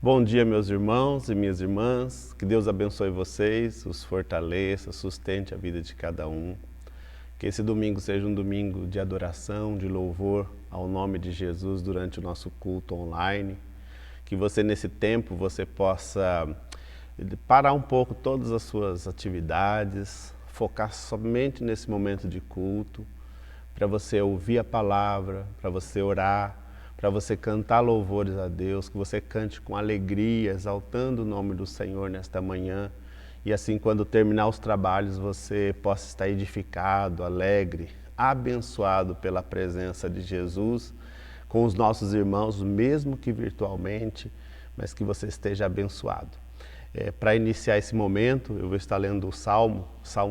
Bom dia, meus irmãos e minhas irmãs. Que Deus abençoe vocês, os fortaleça, sustente a vida de cada um. Que esse domingo seja um domingo de adoração, de louvor ao nome de Jesus durante o nosso culto online. Que você, nesse tempo, você possa parar um pouco todas as suas atividades, focar somente nesse momento de culto, para você ouvir a palavra, para você orar, para você cantar louvores a Deus, que você cante com alegria, exaltando o nome do Senhor nesta manhã. E assim, quando terminar os trabalhos, você possa estar edificado, alegre, abençoado pela presença de Jesus, com os nossos irmãos, mesmo que virtualmente, mas que você esteja abençoado. Para iniciar esse momento, eu vou estar lendo o Salmo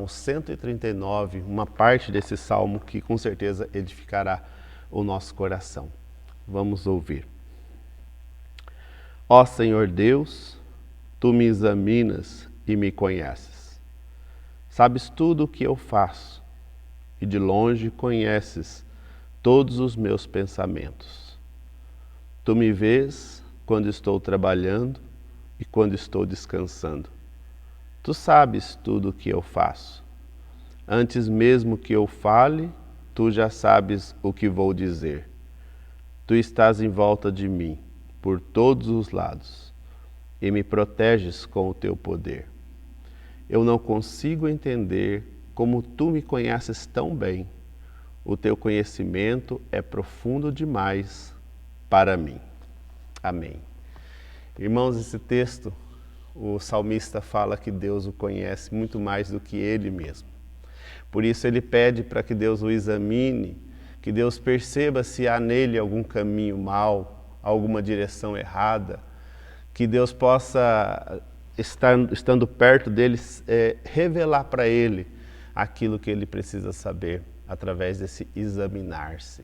139, uma parte desse Salmo que com certeza edificará o nosso coração. Vamos ouvir. Ó Senhor Deus, Tu me examinas e me conheces. Sabes tudo o que eu faço e de longe conheces todos os meus pensamentos. Tu me vês quando estou trabalhando e quando estou descansando. Tu sabes tudo o que eu faço. Antes mesmo que eu fale, tu já sabes o que vou dizer. Tu estás em volta de mim, por todos os lados, e me proteges com o teu poder. Eu não consigo entender como tu me conheces tão bem. O teu conhecimento é profundo demais para mim. Amém. Irmãos, esse texto, o salmista fala que Deus o conhece muito mais do que ele mesmo. Por isso ele pede para que Deus o examine, que Deus perceba se há nele algum caminho mau, alguma direção errada, que Deus possa, estando perto dele, revelar para ele aquilo que ele precisa saber, através desse examinar-se.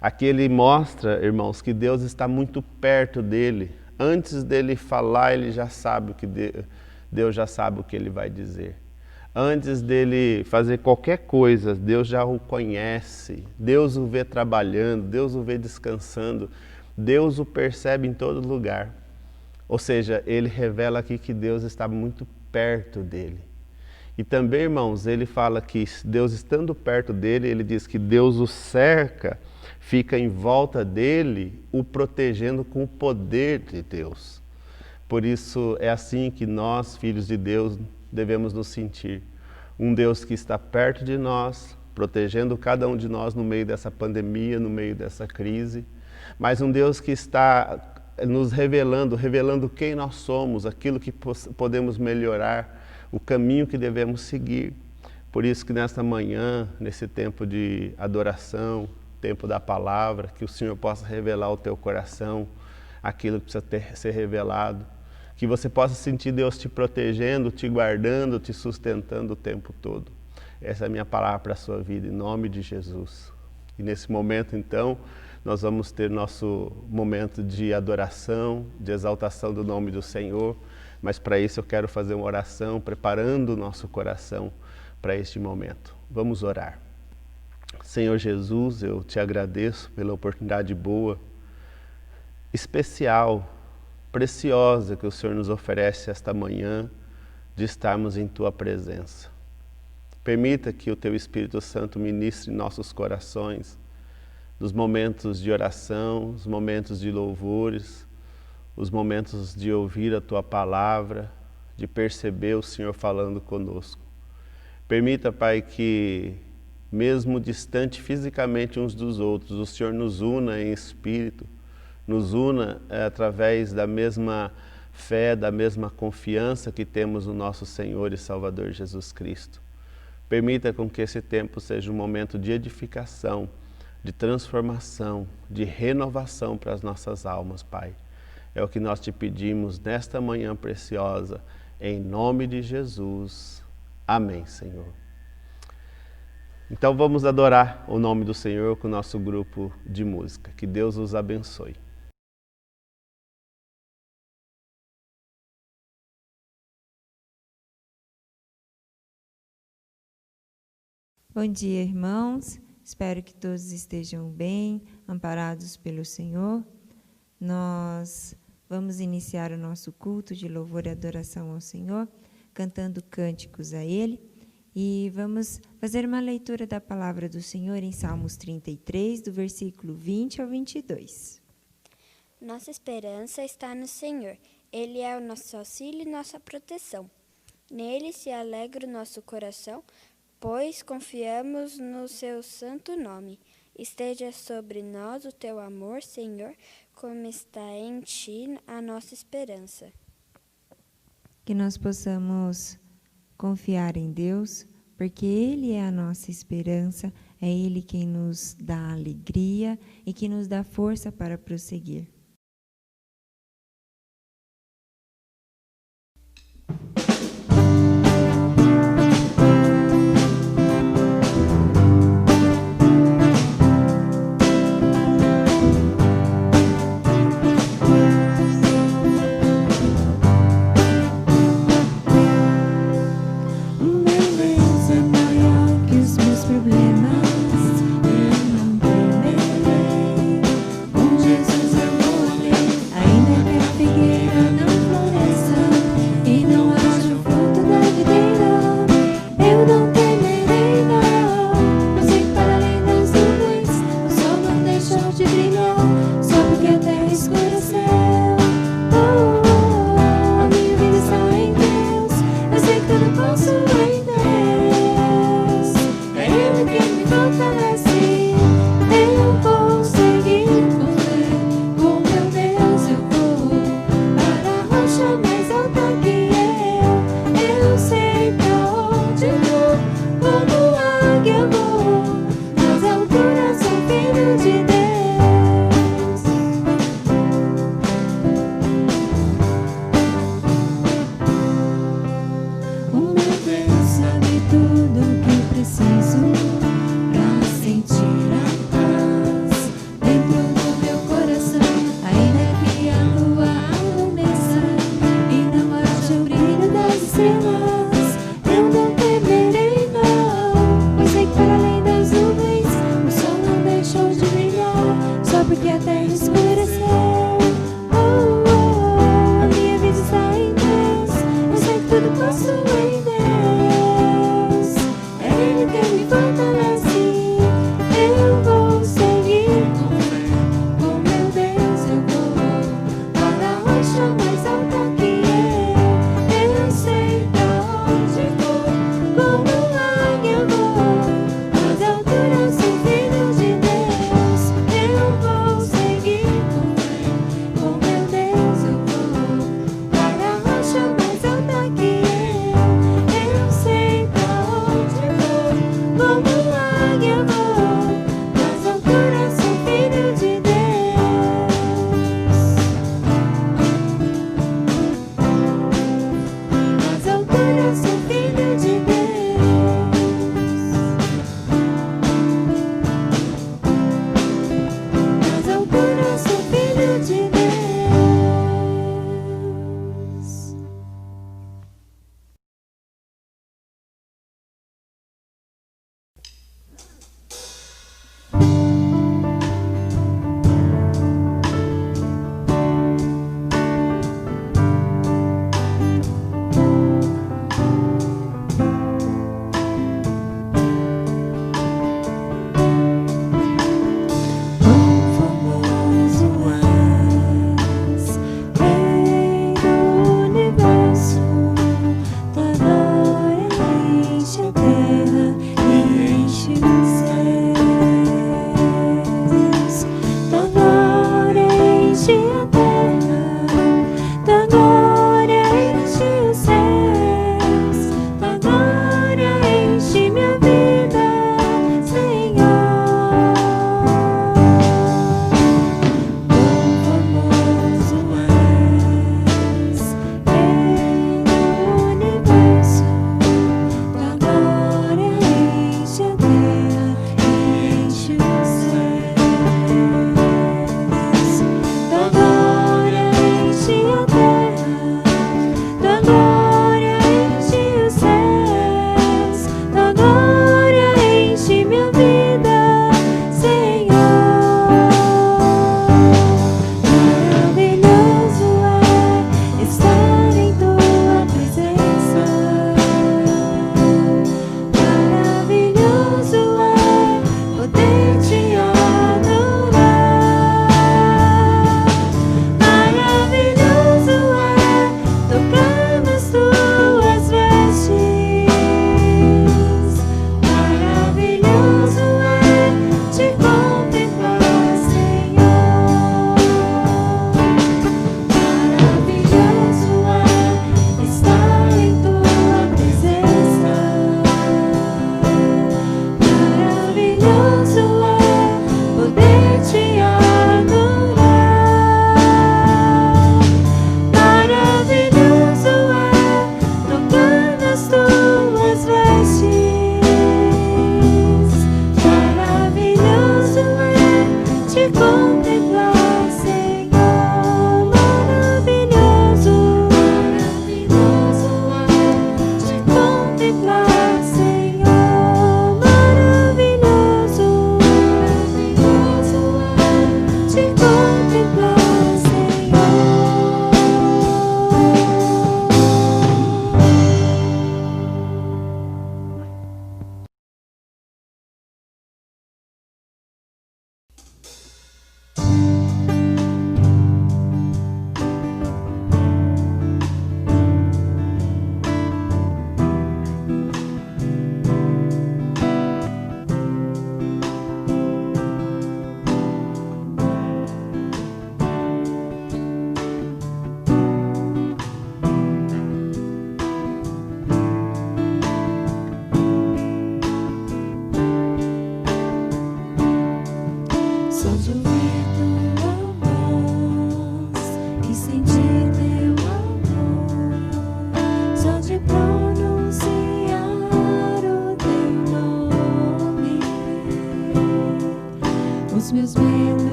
Aqui ele mostra, irmãos, que Deus está muito perto dele. Antes dele falar, ele já sabe o que Deus já sabe o que ele vai dizer. Antes dele fazer qualquer coisa, Deus já o conhece. Deus o vê trabalhando, Deus o vê descansando. Deus o percebe em todo lugar. Ou seja, ele revela aqui que Deus está muito perto dele. E também, irmãos, ele fala que Deus estando perto dele, ele diz que Deus o cerca, fica em volta dele, o protegendo com o poder de Deus. Por isso é assim que nós, filhos de Deus, devemos nos sentir. Um Deus que está perto de nós, protegendo cada um de nós no meio dessa pandemia, no meio dessa crise, mas um Deus que está nos revelando quem nós somos, aquilo que podemos melhorar, o caminho que devemos seguir. Por isso que nesta manhã, nesse tempo de adoração, tempo da palavra, que o Senhor possa revelar ao teu coração aquilo que precisa ser revelado, que você possa sentir Deus te protegendo, te guardando, te sustentando o tempo todo. Essa é a minha palavra para a sua vida, em nome de Jesus. E nesse momento, então, nós vamos ter nosso momento de adoração, de exaltação do nome do Senhor, mas para isso eu quero fazer uma oração, preparando o nosso coração para este momento. Vamos orar. Senhor Jesus, eu te agradeço pela oportunidade boa, especial, preciosa que o Senhor nos oferece esta manhã de estarmos em Tua presença. Permita que o Teu Espírito Santo ministre em nossos corações, nos momentos de oração, os momentos de louvores, os momentos de ouvir a Tua palavra, de perceber o Senhor falando conosco. Permita, Pai, que mesmo distante fisicamente uns dos outros, o Senhor nos una em espírito, nos una através da mesma fé, da mesma confiança que temos no nosso Senhor e Salvador Jesus Cristo. Permita com que esse tempo seja um momento de edificação, de transformação, de renovação para as nossas almas, Pai. É o que nós te pedimos nesta manhã preciosa, em nome de Jesus. Amém, Senhor. Então vamos adorar o nome do Senhor com o nosso grupo de música. Que Deus os abençoe. Bom dia, irmãos. Espero que todos estejam bem, amparados pelo Senhor. Nós Vamos iniciar o nosso culto de louvor e adoração ao Senhor, cantando cânticos a Ele. E vamos fazer uma leitura da palavra do Senhor em Salmos 33, do versículo 20 ao 22. Nossa esperança está no Senhor. Ele é o nosso auxílio e nossa proteção. Nele se alegra o nosso coração, pois confiamos no seu santo nome. Esteja sobre nós o teu amor, Senhor, como está em ti a nossa esperança. Que nós possamos confiar em Deus, porque Ele é a nossa esperança, é Ele quem nos dá alegria e que nos dá força para prosseguir. Seguir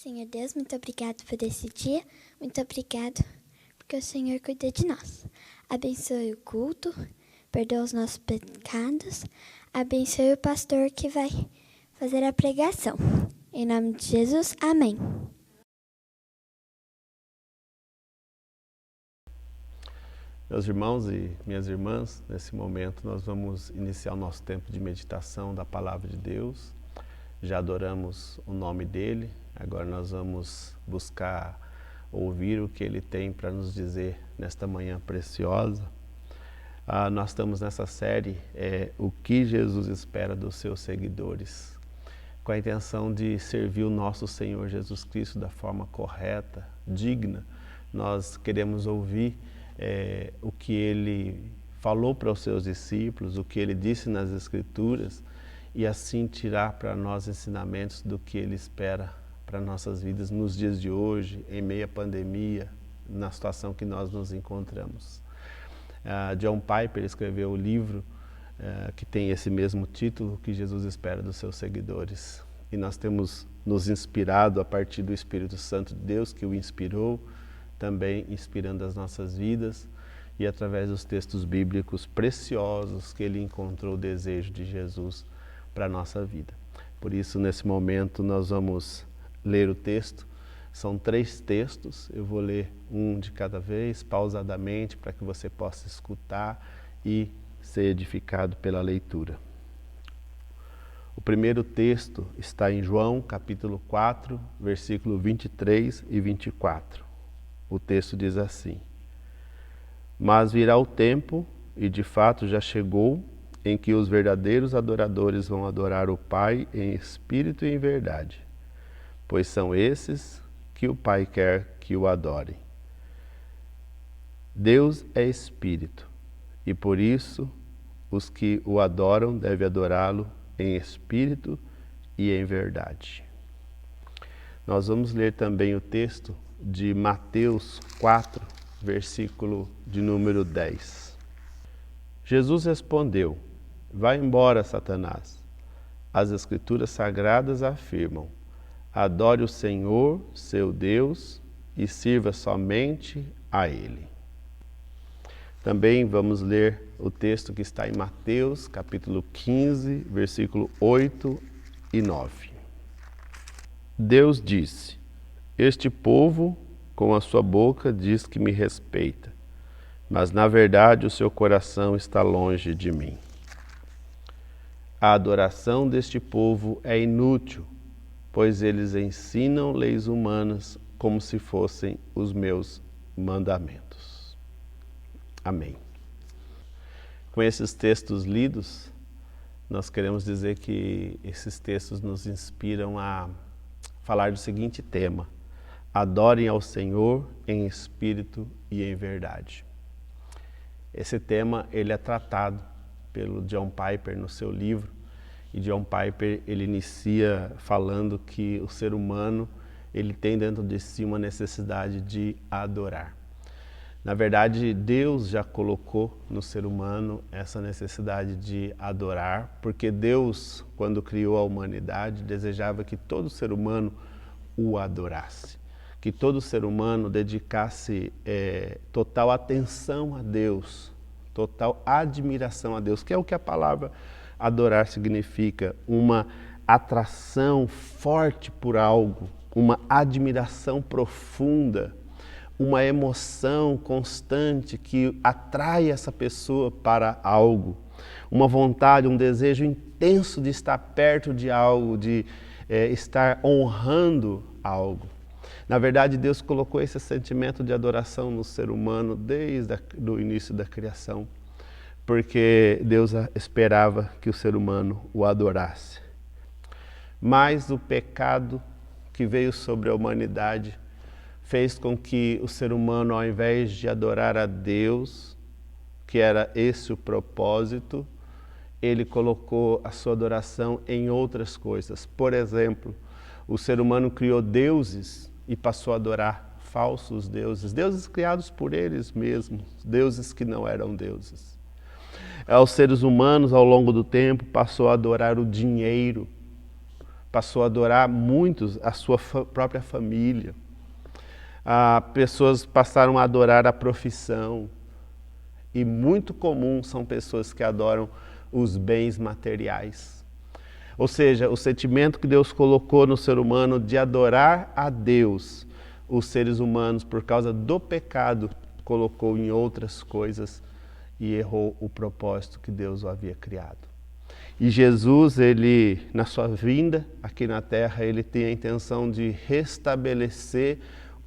Senhor Deus, muito obrigado por esse dia. Muito obrigado porque o Senhor cuida de nós. Abençoe o culto, perdoa os nossos pecados. Abençoe o pastor que vai fazer a pregação. Em nome de Jesus, amém. Meus irmãos e minhas irmãs, nesse momento nós vamos iniciar o nosso tempo de meditação da Palavra de Deus. já adoramos o nome dele, agora nós vamos buscar ouvir o que ele tem para nos dizer nesta manhã preciosa. Nós estamos nessa série, o que Jesus espera dos seus seguidores, com a intenção de servir o nosso Senhor Jesus Cristo da forma correta, digna. Nós queremos ouvir o que ele falou para os seus discípulos, o que ele disse nas Escrituras, e assim tirar para nós ensinamentos do que ele espera para nossas vidas nos dias de hoje, em meio à pandemia, na situação que nós nos encontramos. John Piper escreveu o livro que tem esse mesmo título, que Jesus espera dos seus seguidores. E nós temos nos inspirado a partir do Espírito Santo de Deus, que o inspirou, também inspirando as nossas vidas, e através dos textos bíblicos preciosos que ele encontrou o desejo de Jesus para a nossa vida. Por isso, nesse momento, nós vamos ler o texto. São 3 textos, eu vou ler um de cada vez, pausadamente, para que você possa escutar e ser edificado pela leitura. O primeiro texto está em João, capítulo 4, versículo 23 e 24. O texto diz assim: Mas virá o tempo, e de fato já chegou, em que os verdadeiros adoradores vão adorar o Pai em espírito e em verdade, pois são esses que o Pai quer que o adorem. Deus é espírito, e por isso os que o adoram devem adorá-lo em espírito e em verdade. Nós vamos ler também o texto de Mateus 4, versículo de número 10. Jesus respondeu: Vai embora, Satanás. As Escrituras Sagradas afirmam: Adore o Senhor, seu Deus, e sirva somente a Ele. Também vamos ler o texto que está em Mateus, capítulo 15, versículo 8 e 9. Deus disse: Este povo, com a sua boca, diz que me respeita, mas na verdade o seu coração está longe de mim. A adoração deste povo é inútil, pois eles ensinam leis humanas como se fossem os meus mandamentos. Amém. Com esses textos lidos, nós queremos dizer que esses textos nos inspiram a falar do seguinte tema: adorem ao Senhor em espírito e em verdade. Esse tema ele é tratado pelo John Piper no seu livro, e John Piper ele inicia falando que o ser humano ele tem dentro de si uma necessidade de adorar. Na verdade, Deus já colocou no ser humano essa necessidade de adorar, porque Deus, quando criou a humanidade, desejava que todo ser humano o adorasse, que todo ser humano dedicasse total atenção a Deus, total admiração a Deus, que é o que a palavra adorar significa: uma atração forte por algo, uma admiração profunda, uma emoção constante que atrai essa pessoa para algo, uma vontade, um desejo intenso de estar perto de algo, de estar honrando algo. Na verdade, Deus colocou esse sentimento de adoração no ser humano desde o início da criação, porque Deus esperava que o ser humano o adorasse. Mas o pecado que veio sobre a humanidade fez com que o ser humano, ao invés de adorar a Deus, que era esse o propósito, ele colocou a sua adoração em outras coisas. Por exemplo, o ser humano criou deuses e passou a adorar falsos deuses, deuses criados por eles mesmos, deuses que não eram deuses. Os seres humanos, ao longo do tempo, passou a adorar o dinheiro, passou a adorar muitos a sua própria família. Pessoas passaram a adorar a profissão, e muito comum são pessoas que adoram os bens materiais. Ou seja, o sentimento que Deus colocou no ser humano de adorar a Deus, os seres humanos, por causa do pecado, colocou em outras coisas e errou o propósito que Deus o havia criado. E Jesus, ele, na sua vinda aqui na terra, ele tem a intenção de restabelecer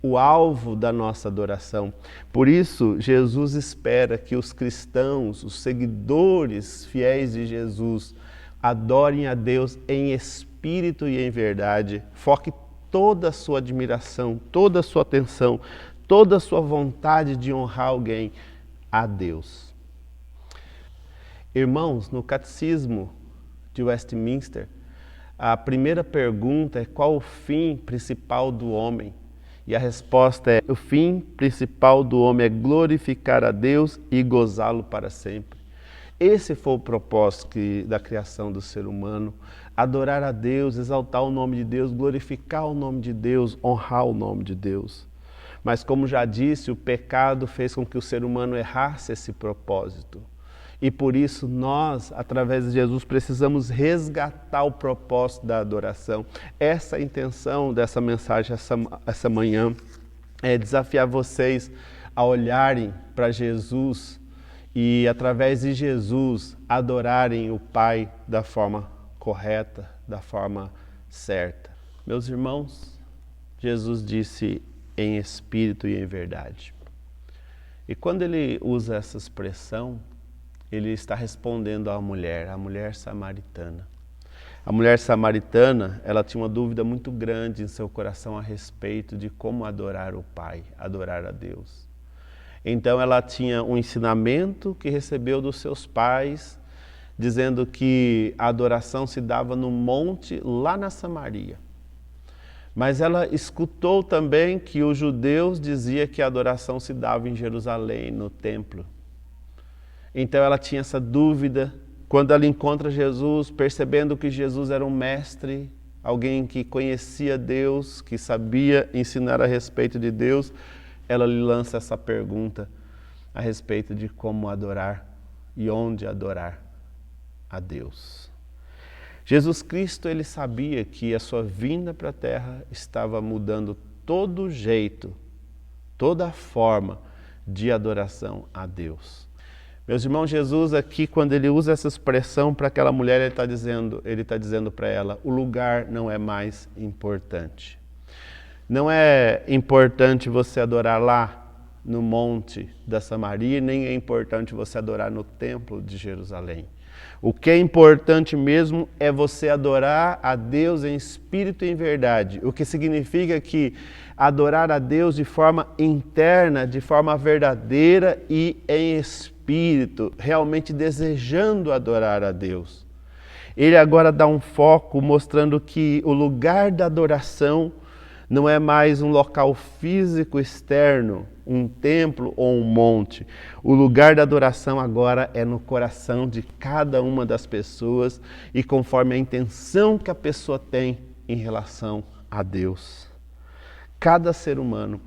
o alvo da nossa adoração. Por isso, Jesus espera que os cristãos, os seguidores fiéis de Jesus, adorem a Deus em espírito e em verdade. Foque toda a sua admiração, toda a sua atenção, toda a sua vontade de honrar alguém a Deus. Irmãos, no Catecismo de Westminster, a primeira pergunta é: qual o fim principal do homem? E a resposta é: o fim principal do homem é glorificar a Deus e gozá-lo para sempre. Esse foi o propósito da criação do ser humano: adorar a Deus, exaltar o nome de Deus, glorificar o nome de Deus, honrar o nome de Deus. Mas, como já disse, o pecado fez com que o ser humano errasse esse propósito. E por isso nós, através de Jesus, precisamos resgatar o propósito da adoração. Essa é a intenção dessa mensagem essa manhã, é desafiar vocês a olharem para Jesus e, através de Jesus, adorarem o Pai da forma correta, da forma certa. Meus irmãos, Jesus disse em espírito e em verdade. E quando ele usa essa expressão, ele está respondendo à mulher, a mulher samaritana. A mulher samaritana, ela tinha uma dúvida muito grande em seu coração a respeito de como adorar o Pai, adorar a Deus. Então ela tinha um ensinamento que recebeu dos seus pais, dizendo que a adoração se dava no monte lá na Samaria. Mas ela escutou também que os judeus diziam que a adoração se dava em Jerusalém, no templo. Então ela tinha essa dúvida. Quando ela encontra Jesus, percebendo que Jesus era um mestre, alguém que conhecia Deus, que sabia ensinar a respeito de Deus, ela lhe lança essa pergunta a respeito de como adorar e onde adorar a Deus. Jesus Cristo, ele sabia que a sua vinda para a terra estava mudando todo o jeito, toda a forma de adoração a Deus. Meus irmãos, Jesus aqui, quando ele usa essa expressão para aquela mulher, ele está dizendo para ela: o lugar não é mais importante. Não é importante você adorar lá no monte da Samaria, nem é importante você adorar no templo de Jerusalém. O que é importante mesmo é você adorar a Deus em espírito e em verdade, o que significa que adorar a Deus de forma interna, de forma verdadeira e em espírito, realmente desejando adorar a Deus. Ele agora dá um foco mostrando que o lugar da adoração não é mais um local físico externo, um templo ou um monte. O lugar da adoração agora é no coração de cada uma das pessoas e conforme a intenção que a pessoa tem em relação a Deus. Cada ser humano.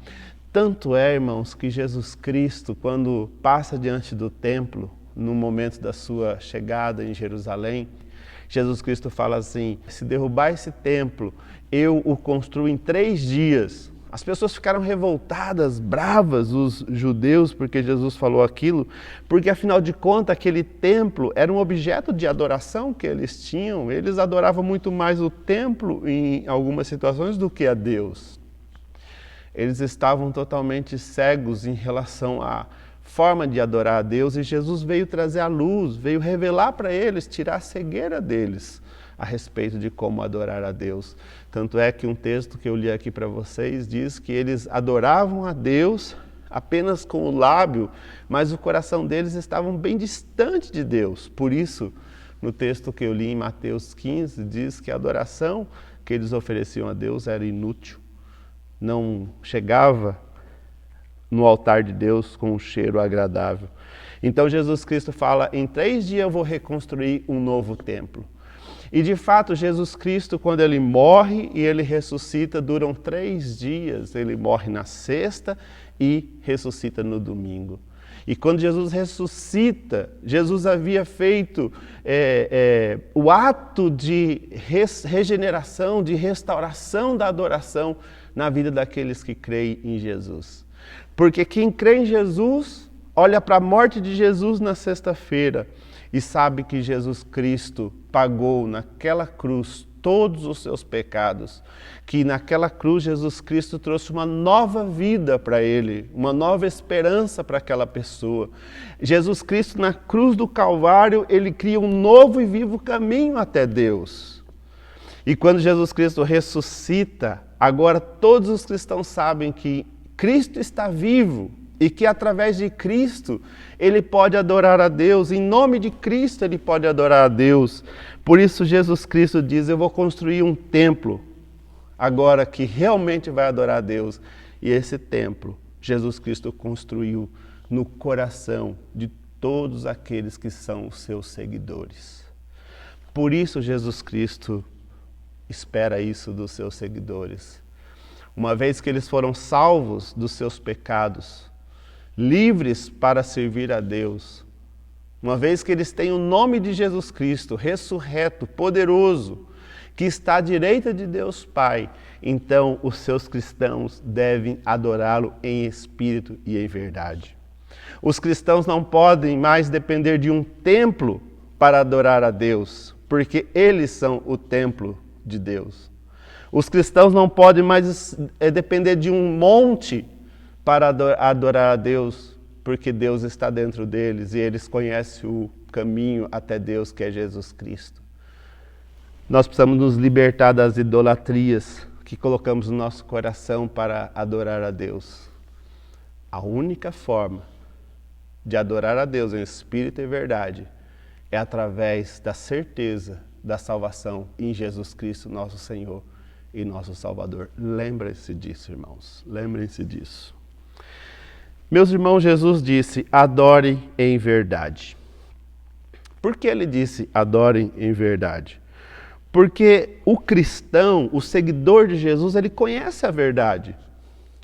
Tanto é, irmãos, que Jesus Cristo, quando passa diante do templo, no momento da sua chegada em Jerusalém, Jesus Cristo fala assim: se derrubar esse templo, eu o construo em 3 dias. As pessoas ficaram revoltadas, bravas, os judeus, porque Jesus falou aquilo, porque afinal de contas aquele templo era um objeto de adoração que eles tinham. Eles adoravam muito mais o templo em algumas situações do que a Deus. Eles estavam totalmente cegos em relação à forma de adorar a Deus, e Jesus veio trazer a luz, veio revelar para eles, tirar a cegueira deles a respeito de como adorar a Deus. Tanto é que um texto que eu li aqui para vocês diz que eles adoravam a Deus apenas com o lábio, mas o coração deles estava bem distante de Deus. Por isso, no texto que eu li em Mateus 15, diz que a adoração que eles ofereciam a Deus era inútil. Não chegava no altar de Deus com um cheiro agradável. Então Jesus Cristo fala: em 3 dias eu vou reconstruir um novo templo. E de fato Jesus Cristo, quando ele morre e ele ressuscita, duram 3 dias. Ele morre na sexta e ressuscita no domingo. E quando Jesus ressuscita, Jesus havia feito o ato de regeneração, de restauração da adoração na vida daqueles que creem em Jesus. Porque quem crê em Jesus, olha para a morte de Jesus na sexta-feira e sabe que Jesus Cristo pagou naquela cruz todos os seus pecados, que naquela cruz Jesus Cristo trouxe uma nova vida para ele, uma nova esperança para aquela pessoa. Jesus Cristo na cruz do Calvário, ele cria um novo e vivo caminho até Deus. E quando Jesus Cristo ressuscita, agora todos os cristãos sabem que Cristo está vivo e que através de Cristo ele pode adorar a Deus, em nome de Cristo ele pode adorar a Deus. Por isso Jesus Cristo diz, eu vou construir um templo agora que realmente vai adorar a Deus. E esse templo Jesus Cristo construiu no coração de todos aqueles que são os seus seguidores. Por isso Jesus Cristo espera isso dos seus seguidores. Uma vez que eles foram salvos dos seus pecados, livres para servir a Deus, uma vez que eles têm o nome de Jesus Cristo, ressurreto, poderoso, que está à direita de Deus Pai, então os seus cristãos devem adorá-lo em espírito e em verdade. Os cristãos não podem mais depender de um templo para adorar a Deus, porque eles são o templo de Deus. Os cristãos não podem mais depender de um monte para adorar a Deus, porque Deus está dentro deles e eles conhecem o caminho até Deus, que é Jesus Cristo. Nós precisamos nos libertar das idolatrias que colocamos no nosso coração para adorar a Deus. A única forma de adorar a Deus em espírito e verdade é através da certeza da salvação em Jesus Cristo, nosso Senhor e nosso Salvador. Lembrem-se disso, irmãos. Lembrem-se disso. Meus irmãos, Jesus disse, adorem em verdade. Por que ele disse, adorem em verdade? Porque o cristão, o seguidor de Jesus, ele conhece a verdade.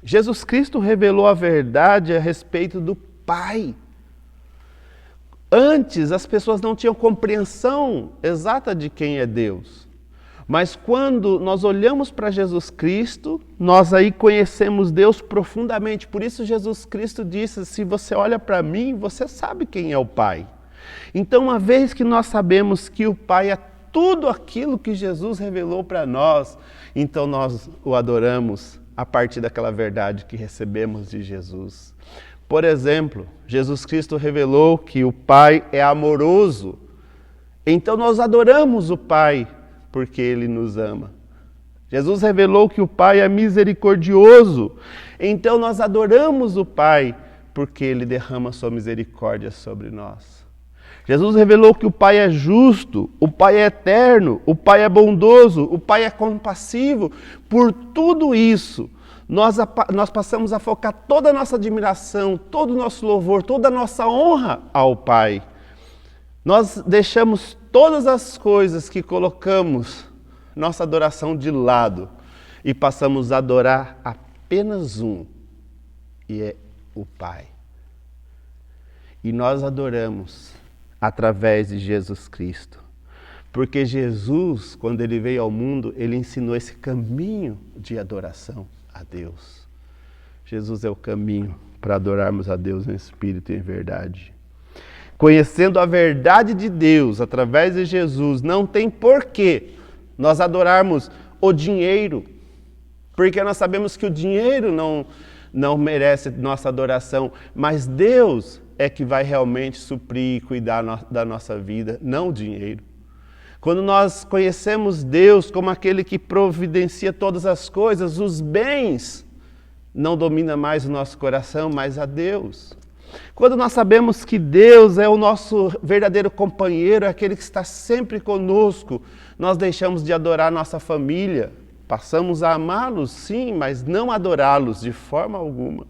Jesus Cristo revelou a verdade a respeito do Pai. Antes, as pessoas não tinham compreensão exata de quem é Deus. Mas quando nós olhamos para Jesus Cristo, nós aí conhecemos Deus profundamente. Por isso Jesus Cristo disse, se você olha para mim, você sabe quem é o Pai. Então, uma vez que nós sabemos que o Pai é tudo aquilo que Jesus revelou para nós, então nós o adoramos a partir daquela verdade que recebemos de Jesus. Por exemplo, Jesus Cristo revelou que o Pai é amoroso. Então nós adoramos o Pai porque Ele nos ama. Jesus revelou que o Pai é misericordioso. Então nós adoramos o Pai porque Ele derrama sua misericórdia sobre nós. Jesus revelou que o Pai é justo, o Pai é eterno, o Pai é bondoso, o Pai é compassivo. Por tudo isso, nós passamos a focar toda a nossa admiração, todo o nosso louvor, toda a nossa honra ao Pai. Nós deixamos todas as coisas que colocamos nossa adoração de lado e passamos a adorar apenas um, e é o Pai. E nós adoramos através de Jesus Cristo. Porque Jesus, quando Ele veio ao mundo, Ele ensinou esse caminho de adoração a Deus. Jesus é o caminho para adorarmos a Deus em espírito e em verdade. Conhecendo a verdade de Deus através de Jesus, não tem porquê nós adorarmos o dinheiro, porque nós sabemos que o dinheiro não merece nossa adoração, mas Deus é que vai realmente suprir e cuidar da nossa vida, não o dinheiro. Quando nós conhecemos Deus como aquele que providencia todas as coisas, os bens não dominam mais o nosso coração, mas a Deus. Quando nós sabemos que Deus é o nosso verdadeiro companheiro, aquele que está sempre conosco, nós deixamos de adorar nossa família. Passamos a amá-los, sim, mas não adorá-los de forma alguma.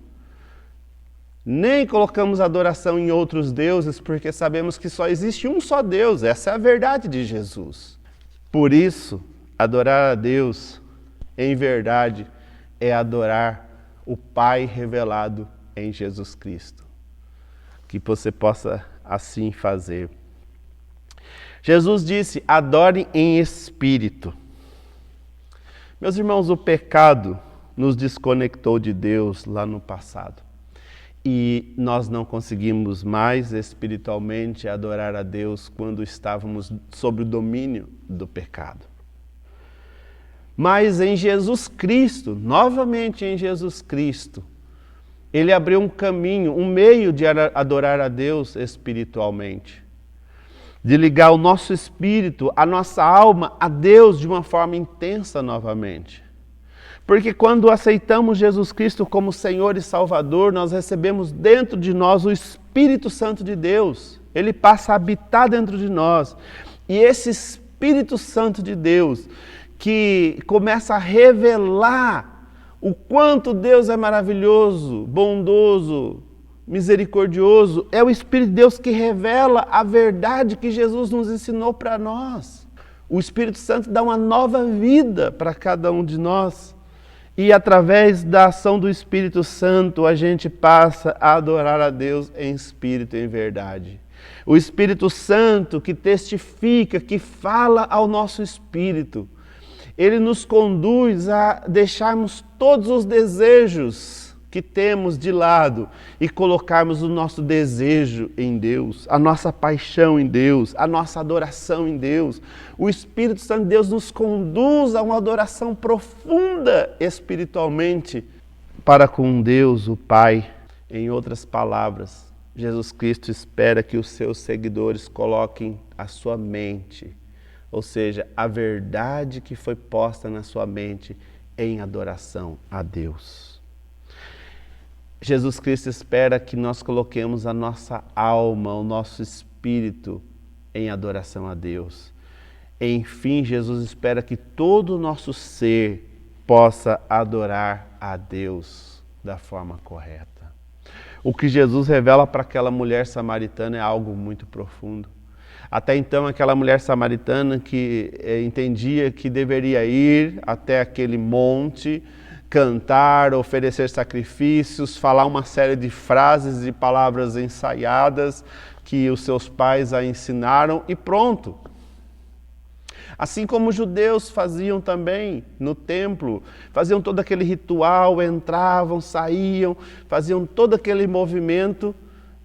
Nem colocamos adoração em outros deuses, porque sabemos que só existe um só Deus. Essa é a verdade de Jesus. Por isso, adorar a Deus em verdade é adorar o Pai revelado em Jesus Cristo. Que você possa assim fazer. Jesus disse, adorem em espírito. Meus irmãos, o pecado nos desconectou de Deus lá no passado. E nós não conseguimos mais espiritualmente adorar a Deus quando estávamos sob o domínio do pecado. Mas em Jesus Cristo, novamente em Jesus Cristo, Ele abriu um caminho, um meio de adorar a Deus espiritualmente. De ligar o nosso espírito, a nossa alma a Deus de uma forma intensa novamente. Porque quando aceitamos Jesus Cristo como Senhor e Salvador, nós recebemos dentro de nós o Espírito Santo de Deus. Ele passa a habitar dentro de nós. E esse Espírito Santo de Deus, que começa a revelar o quanto Deus é maravilhoso, bondoso, misericordioso, é o Espírito de Deus que revela a verdade que Jesus nos ensinou para nós. O Espírito Santo dá uma nova vida para cada um de nós. E através da ação do Espírito Santo, a gente passa a adorar a Deus em espírito e em verdade. O Espírito Santo que testifica, que fala ao nosso espírito, ele nos conduz a deixarmos todos os desejos que temos de lado e colocarmos o nosso desejo em Deus, a nossa paixão em Deus, a nossa adoração em Deus. O Espírito Santo de Deus nos conduz a uma adoração profunda espiritualmente para com Deus, o Pai. Em outras palavras, Jesus Cristo espera que os seus seguidores coloquem a sua mente, ou seja, a verdade que foi posta na sua mente em adoração a Deus. Jesus Cristo espera que nós coloquemos a nossa alma, o nosso espírito em adoração a Deus. Enfim, Jesus espera que todo o nosso ser possa adorar a Deus da forma correta. O que Jesus revela para aquela mulher samaritana é algo muito profundo. Até então, aquela mulher samaritana que entendia que deveria ir até aquele monte, cantar, oferecer sacrifícios, falar uma série de frases e palavras ensaiadas que os seus pais a ensinaram e pronto. Assim como os judeus faziam também no templo, faziam todo aquele ritual, entravam, saíam, faziam todo aquele movimento,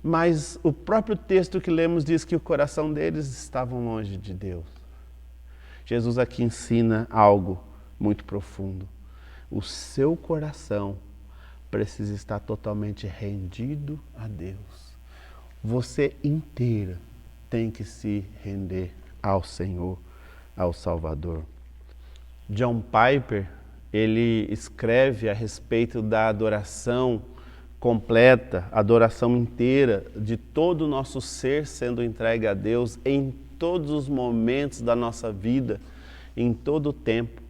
mas o próprio texto que lemos diz que o coração deles estava longe de Deus. Jesus aqui ensina algo muito profundo. O seu coração precisa estar totalmente rendido a Deus. Você inteira tem que se render ao Senhor, ao Salvador. John Piper, ele escreve a respeito da adoração completa, adoração inteira de todo o nosso ser sendo entregue a Deus em todos os momentos da nossa vida, em todo o tempo.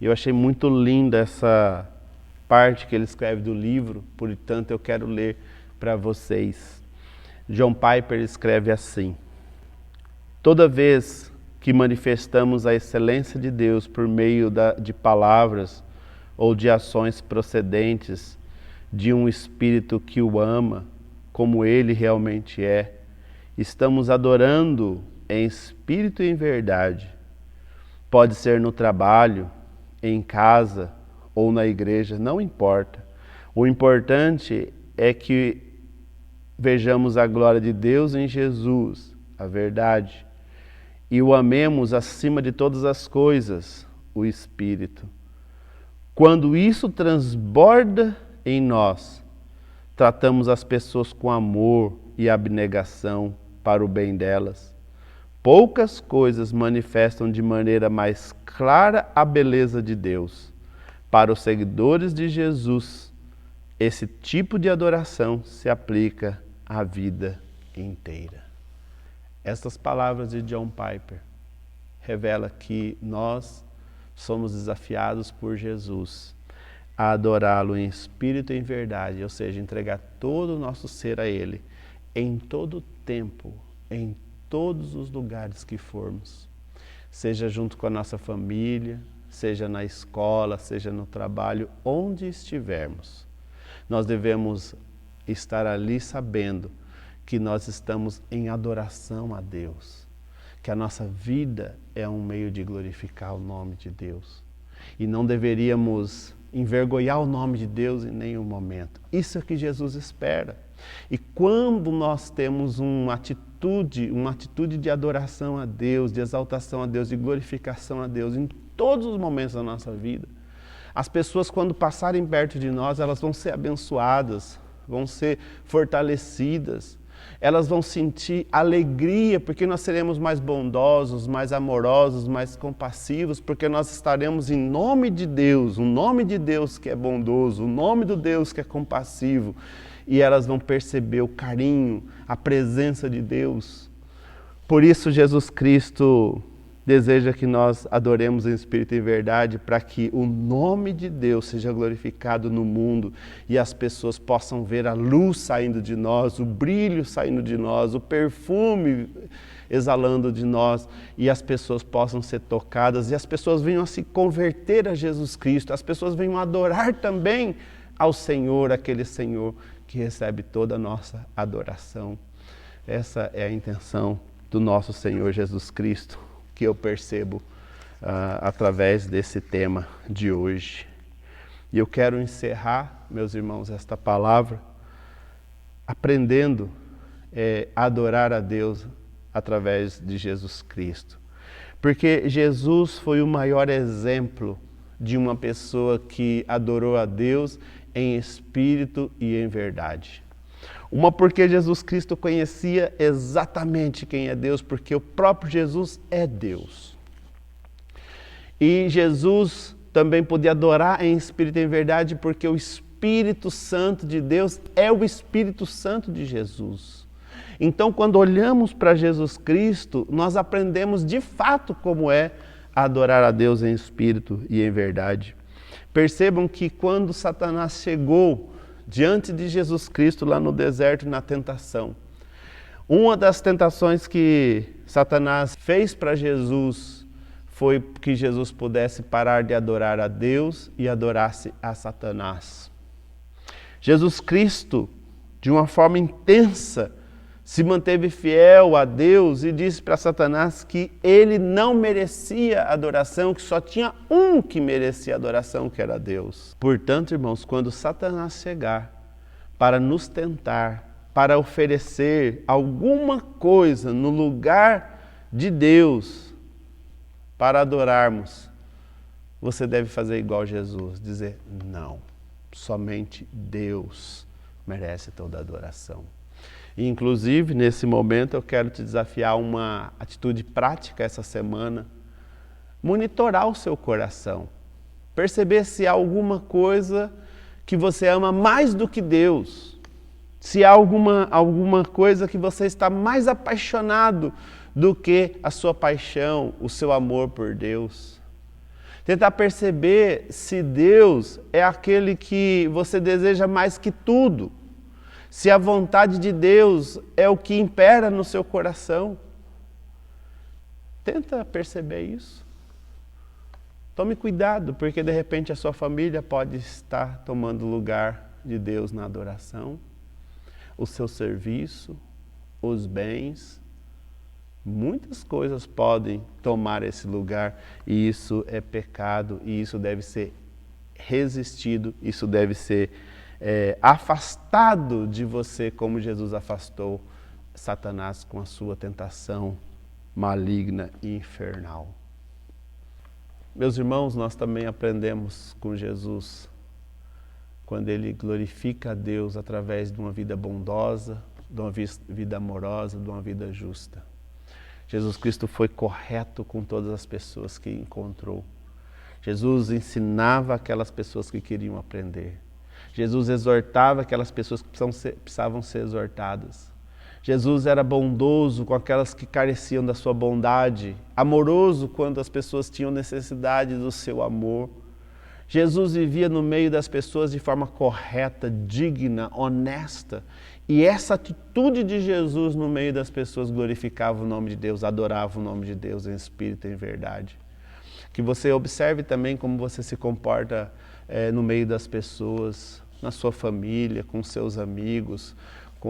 Eu achei muito linda essa parte que ele escreve do livro, portanto eu quero ler para vocês. John Piper escreve assim: toda vez que manifestamos a excelência de Deus por meio de palavras ou de ações procedentes de um espírito que o ama, como ele realmente é, estamos adorando em espírito e em verdade. Pode ser no trabalho, em casa ou na igreja, não importa. O importante é que vejamos a glória de Deus em Jesus, a verdade, e o amemos acima de todas as coisas, o Espírito. Quando isso transborda em nós, tratamos as pessoas com amor e abnegação para o bem delas. Poucas coisas manifestam de maneira mais clara a beleza de Deus. Para os seguidores de Jesus, esse tipo de adoração se aplica à vida inteira. Estas palavras de John Piper revelam que nós somos desafiados por Jesus a adorá-lo em espírito e em verdade, ou seja, entregar todo o nosso ser a Ele, em todo o tempo, em todos os lugares que formos, seja junto com a nossa família, seja na escola, seja no trabalho, onde estivermos. Nós devemos estar ali sabendo que nós estamos em adoração a Deus, que a nossa vida é um meio de glorificar o nome de Deus. E não deveríamos envergonhar o nome de Deus em nenhum momento. Isso é que Jesus espera. E quando nós temos uma atitude de adoração a Deus, de exaltação a Deus, de glorificação a Deus em todos os momentos da nossa vida, as pessoas, quando passarem perto de nós, elas vão ser abençoadas, vão ser fortalecidas, elas vão sentir alegria, porque nós seremos mais bondosos, mais amorosos, mais compassivos, porque nós estaremos em nome de Deus, o nome de Deus que é bondoso, o nome do Deus que é compassivo, e elas vão perceber o carinho, a presença de Deus. Por isso Jesus Cristo deseja que nós adoremos em espírito e em verdade, para que o nome de Deus seja glorificado no mundo e as pessoas possam ver a luz saindo de nós, o brilho saindo de nós, o perfume exalando de nós, e as pessoas possam ser tocadas e as pessoas venham a se converter a Jesus Cristo, as pessoas venham a adorar também ao Senhor, aquele Senhor que recebe toda a nossa adoração. Essa é a intenção do nosso Senhor Jesus Cristo, que eu percebo através desse tema de hoje. E eu quero encerrar, meus irmãos, esta palavra aprendendo a adorar a Deus através de Jesus Cristo. Porque Jesus foi o maior exemplo de uma pessoa que adorou a Deus em espírito e em verdade. Uma, porque Jesus Cristo conhecia exatamente quem é Deus, porque o próprio Jesus é Deus. E Jesus também podia adorar em espírito e em verdade, porque o Espírito Santo de Deus é o Espírito Santo de Jesus. Então, quando olhamos para Jesus Cristo, nós aprendemos de fato como é adorar a Deus em espírito e em verdade. Percebam que quando Satanás chegou diante de Jesus Cristo lá no deserto, na tentação, uma das tentações que Satanás fez para Jesus foi que Jesus pudesse parar de adorar a Deus e adorasse a Satanás. Jesus Cristo, de uma forma intensa, se manteve fiel a Deus e disse para Satanás que ele não merecia adoração, que só tinha um que merecia adoração, que era Deus. Portanto, irmãos, quando Satanás chegar para nos tentar, para oferecer alguma coisa no lugar de Deus, para adorarmos, você deve fazer igual Jesus, dizer não, somente Deus merece toda a adoração. E, inclusive, nesse momento, eu quero te desafiar a uma atitude prática essa semana. Monitorar o seu coração. Perceber se há alguma coisa que você ama mais do que Deus. Se há alguma coisa que você está mais apaixonado do que a sua paixão, o seu amor por Deus. Tentar perceber se Deus é aquele que você deseja mais que tudo. Se a vontade de Deus é o que impera no seu coração. Tenta perceber isso. Tome cuidado, porque de repente a sua família pode estar tomando lugar de Deus na adoração, o seu serviço, os bens. Muitas coisas podem tomar esse lugar e isso é pecado e isso deve ser resistido, isso deve ser afastado de você, como Jesus afastou Satanás com a sua tentação maligna e infernal. Meus irmãos, nós também aprendemos com Jesus quando ele glorifica a Deus através de uma vida bondosa, de uma vida amorosa, de uma vida justa. Jesus Cristo foi correto com todas as pessoas que encontrou. Jesus ensinava aquelas pessoas que queriam aprender. Jesus exortava aquelas pessoas que precisavam ser exortadas. Jesus era bondoso com aquelas que careciam da sua bondade, amoroso quando as pessoas tinham necessidade do seu amor. Jesus vivia no meio das pessoas de forma correta, digna, honesta. E essa atitude de Jesus no meio das pessoas glorificava o nome de Deus, adorava o nome de Deus em espírito e em verdade. Que você observe também como você se comporta no meio das pessoas, na sua família, com seus amigos,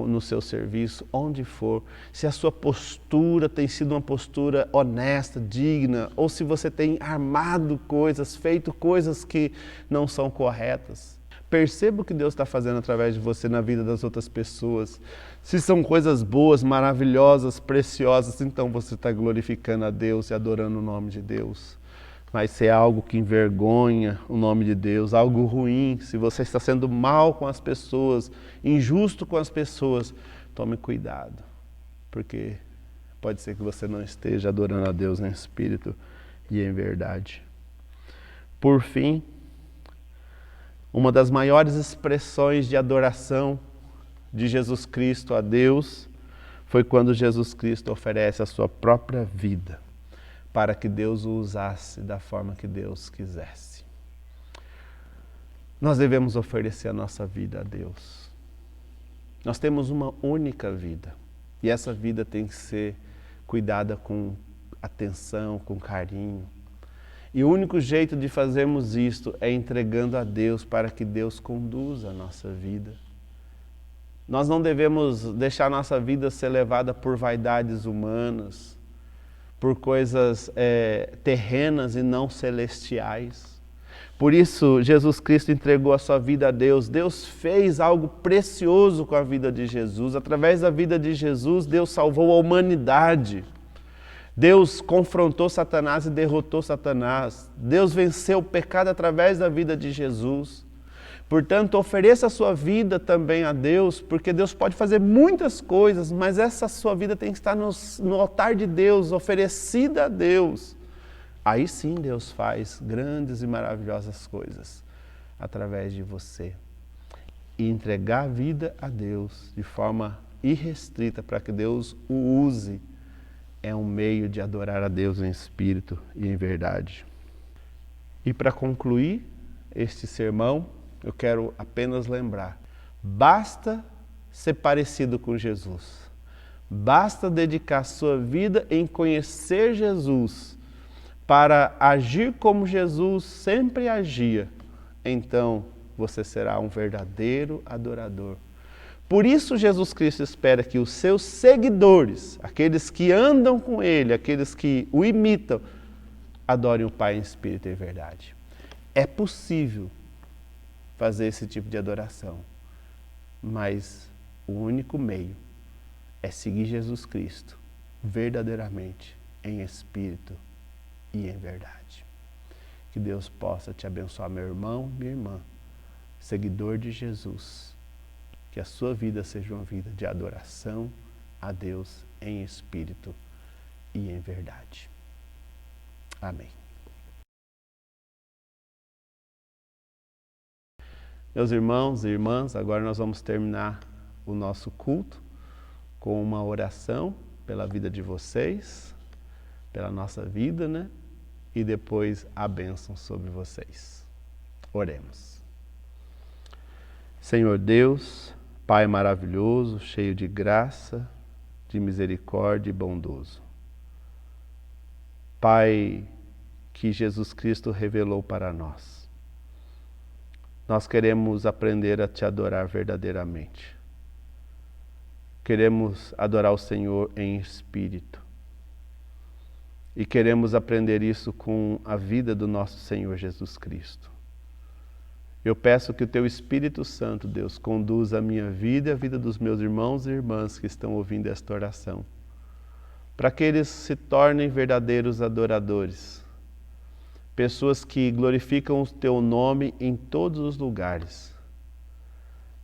no seu serviço, onde for, se a sua postura tem sido uma postura honesta, digna, ou se você tem armado coisas, feito coisas que não são corretas. Perceba o que Deus está fazendo através de você na vida das outras pessoas. Se são coisas boas, maravilhosas, preciosas, então você está glorificando a Deus e adorando o nome de Deus. Mas se é algo que envergonha o nome de Deus, algo ruim, se você está sendo mal com as pessoas, injusto com as pessoas, tome cuidado, porque pode ser que você não esteja adorando a Deus em espírito e em verdade. Por fim, uma das maiores expressões de adoração de Jesus Cristo a Deus foi quando Jesus Cristo oferece a sua própria vida para que Deus o usasse da forma que Deus quisesse. Nós devemos oferecer a nossa vida a Deus. Nós temos uma única vida e essa vida tem que ser cuidada com atenção, com carinho. E o único jeito de fazermos isto é entregando a Deus para que Deus conduza a nossa vida. Nós não devemos deixar a nossa vida ser levada por vaidades humanas, por coisas terrenas e não celestiais. Por isso, Jesus Cristo entregou a sua vida a Deus. Deus fez algo precioso com a vida de Jesus. Através da vida de Jesus, Deus salvou a humanidade. Deus confrontou Satanás e derrotou Satanás. Deus venceu o pecado através da vida de Jesus. Portanto, ofereça a sua vida também a Deus, porque Deus pode fazer muitas coisas, mas essa sua vida tem que estar no altar de Deus, oferecida a Deus. Aí sim Deus faz grandes e maravilhosas coisas através de você. E entregar a vida a Deus de forma irrestrita para que Deus o use é um meio de adorar a Deus em espírito e em verdade. E para concluir este sermão, eu quero apenas lembrar, basta ser parecido com Jesus, basta dedicar sua vida em conhecer Jesus, para agir como Jesus sempre agia, então você será um verdadeiro adorador. Por isso Jesus Cristo espera que os seus seguidores, aqueles que andam com Ele, aqueles que o imitam, adorem o Pai em espírito e em verdade. É possível fazer esse tipo de adoração, mas o único meio é seguir Jesus Cristo verdadeiramente, em espírito e em verdade. Que Deus possa te abençoar, meu irmão, minha irmã, seguidor de Jesus, que a sua vida seja uma vida de adoração a Deus em espírito e em verdade. Amém. Meus irmãos e irmãs, agora nós vamos terminar o nosso culto com uma oração pela vida de vocês, pela nossa vida, né? E depois a bênção sobre vocês. Oremos. Senhor Deus, Pai maravilhoso, cheio de graça, de misericórdia e bondoso. Pai que Jesus Cristo revelou para nós. Nós queremos aprender a te adorar verdadeiramente. Queremos adorar o Senhor em espírito. E queremos aprender isso com a vida do nosso Senhor Jesus Cristo. Eu peço que o Teu Espírito Santo, Deus, conduza a minha vida e a vida dos meus irmãos e irmãs que estão ouvindo esta oração, para que eles se tornem verdadeiros adoradores, pessoas que glorificam o Teu nome em todos os lugares,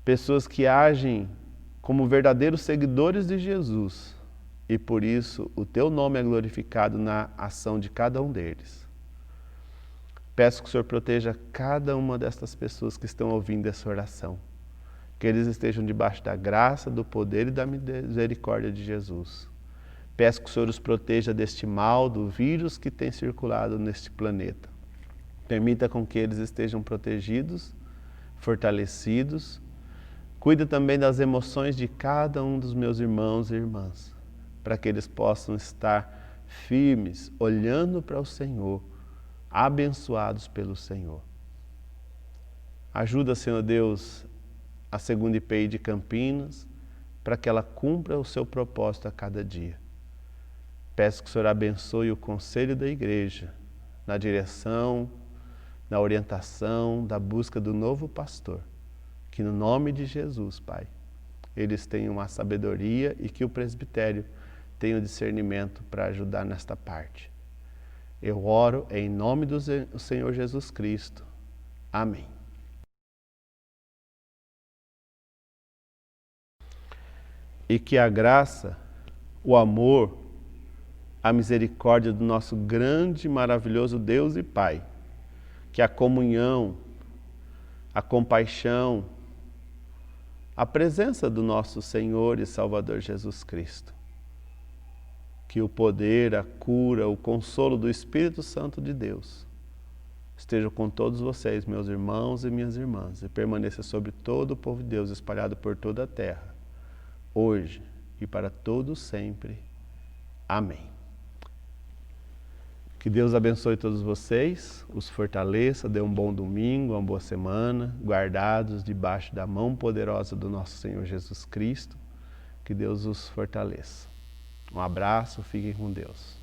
pessoas que agem como verdadeiros seguidores de Jesus e por isso o Teu nome é glorificado na ação de cada um deles. Peço que o Senhor proteja cada uma destas pessoas que estão ouvindo essa oração, que eles estejam debaixo da graça, do poder e da misericórdia de Jesus. Peço que o Senhor os proteja deste mal, do vírus que tem circulado neste planeta. Permita com que eles estejam protegidos, fortalecidos. Cuida também das emoções de cada um dos meus irmãos e irmãs, para que eles possam estar firmes, olhando para o Senhor, abençoados pelo Senhor. Ajuda, Senhor Deus, a segunda IPI de Campinas, para que ela cumpra o seu propósito a cada dia. Peço que o Senhor abençoe o conselho da igreja, na direção, na orientação, da busca do novo pastor. Que no nome de Jesus, Pai, eles tenham uma sabedoria e que o presbitério tenha o discernimento para ajudar nesta parte. Eu oro em nome do Senhor Jesus Cristo. Amém. E que a graça, o amor, a misericórdia do nosso grande e maravilhoso Deus e Pai, que a comunhão, a compaixão, a presença do nosso Senhor e Salvador Jesus Cristo, que o poder, a cura, o consolo do Espírito Santo de Deus esteja com todos vocês, meus irmãos e minhas irmãs, e permaneça sobre todo o povo de Deus espalhado por toda a terra, hoje e para todos sempre. Amém. Que Deus abençoe todos vocês, os fortaleça, dê um bom domingo, uma boa semana, guardados debaixo da mão poderosa do nosso Senhor Jesus Cristo. Que Deus os fortaleça. Um abraço, fiquem com Deus.